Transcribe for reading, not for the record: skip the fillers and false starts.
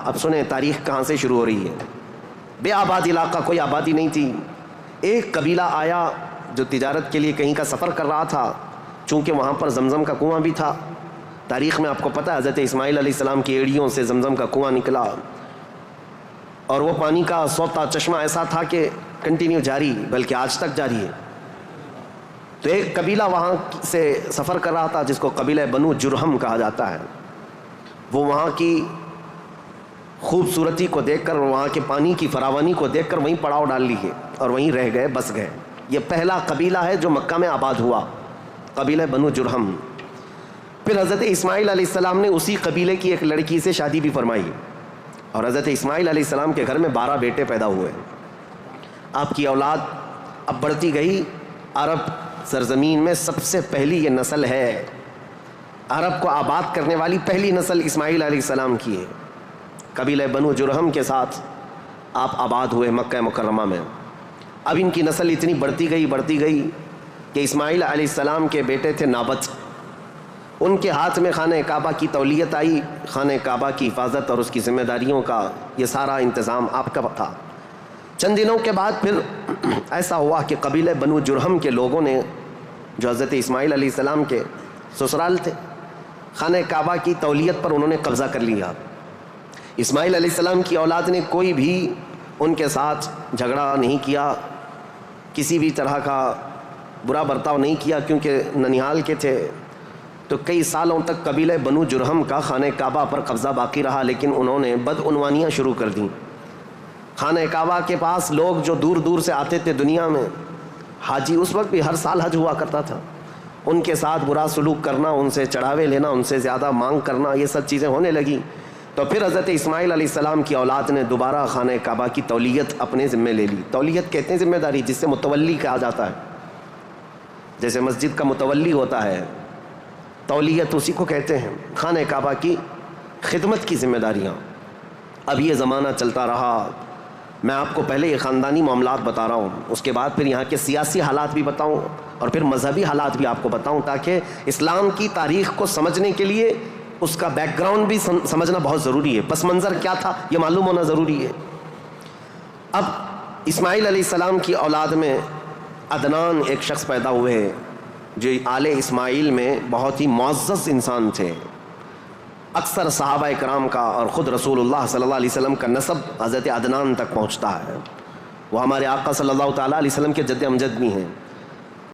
اب سنیں تاریخ کہاں سے شروع ہو رہی ہے. بے آباد علاقہ، کوئی آبادی نہیں تھی. ایک قبیلہ آیا جو تجارت کے لیے کہیں کا سفر کر رہا تھا، چونکہ وہاں پر زمزم کا کنواں بھی تھا. تاریخ میں آپ کو پتہ ہے حضرت اسماعیل علیہ السلام کی ایڑیوں سے زمزم کا کنواں نکلا، اور وہ پانی کا سوتا چشمہ ایسا تھا کہ کنٹینیو جاری، بلکہ آج تک جاری ہے. تو ایک قبیلہ وہاں سے سفر کر رہا تھا جس کو قبیلہ بنو جرہم کہا جاتا ہے. وہ وہاں کی خوبصورتی کو دیکھ کر، وہاں کے پانی کی فراوانی کو دیکھ کر وہیں پڑاؤ ڈال لیے اور وہیں رہ گئے، بس گئے. یہ پہلا قبیلہ ہے جو مکہ میں آباد ہوا، قبیلہ بنو جرہم. پھر حضرت اسماعیل علیہ السلام نے اسی قبیلے کی ایک لڑکی سے شادی بھی فرمائی، اور حضرت اسماعیل علیہ السلام کے گھر میں 12 بیٹے پیدا ہوئے. آپ کی اولاد اب بڑھتی گئی. عرب سرزمین میں سب سے پہلی یہ نسل ہے، عرب کو آباد کرنے والی پہلی نسل اسماعیل علیہ السلام کی ہے. قبیلہ بنو جرہم کے ساتھ آپ آباد ہوئے مکہ مکرمہ میں. اب ان کی نسل اتنی بڑھتی گئی کہ اسماعیل علیہ السلام کے بیٹے تھے نابت. ان کے ہاتھ میں خانہ کعبہ کی تولیت آئی، خانہ کعبہ کی حفاظت اور اس کی ذمہ داریوں کا یہ سارا انتظام آپ کا تھا. چند دنوں کے بعد پھر ایسا ہوا کہ قبیلہ بنو جرہم کے لوگوں نے، جو حضرت اسماعیل علیہ السلام کے سسرال تھے، خانہ کعبہ کی تولیت پر انہوں نے قبضہ کر لیا. اسماعیل علیہ السلام کی اولاد نے کوئی بھی ان کے ساتھ جھگڑا نہیں کیا، کسی بھی طرح کا برا برتاؤ نہیں کیا، کیونکہ ننیال کے تھے. تو کئی سالوں تک قبیلہ بنو جرہم کا خانہ کعبہ پر قبضہ باقی رہا، لیکن انہوں نے بدعنوانیاں شروع کر دیں. خانہ کعبہ کے پاس لوگ جو دور دور سے آتے تھے دنیا میں، حاجی، اس وقت بھی ہر سال حج ہوا کرتا تھا، ان کے ساتھ برا سلوک کرنا، ان سے چڑھاوے لینا، ان سے زیادہ مانگ کرنا، یہ سب چیزیں ہونے لگیں. تو پھر حضرت اسماعیل علیہ السلام کی اولاد نے دوبارہ خانہ کعبہ کی تولیت اپنے ذمے لے لی. تولیت کہتے ہیں ذمہ داری، جس سے متولی کہا جاتا ہے. جیسے مسجد کا متولی ہوتا ہے، تولیت اسی کو کہتے ہیں. خانہ کعبہ کی خدمت کی ذمہ داریاں. اب یہ زمانہ چلتا رہا. میں آپ کو پہلے یہ خاندانی معاملات بتا رہا ہوں، اس کے بعد پھر یہاں کے سیاسی حالات بھی بتاؤں، اور پھر مذہبی حالات بھی آپ کو بتاؤں، تاکہ اسلام کی تاریخ کو سمجھنے کے لیے اس کا بیک گراؤنڈ بھی سمجھنا بہت ضروری ہے. پس منظر کیا تھا یہ معلوم ہونا ضروری ہے. اب اسماعیل علیہ السلام کی اولاد میں عدنان ایک شخص پیدا ہوئے جو آل اسماعیل میں بہت ہی معزز انسان تھے. اکثر صحابہ کرام کا اور خود رسول اللہ صلی اللہ علیہ وسلم کا نسب حضرت عدنان تک پہنچتا ہے. وہ ہمارے آقا صلی اللہ تعالیٰ علیہ وسلم کے جد امجد بھی ہیں.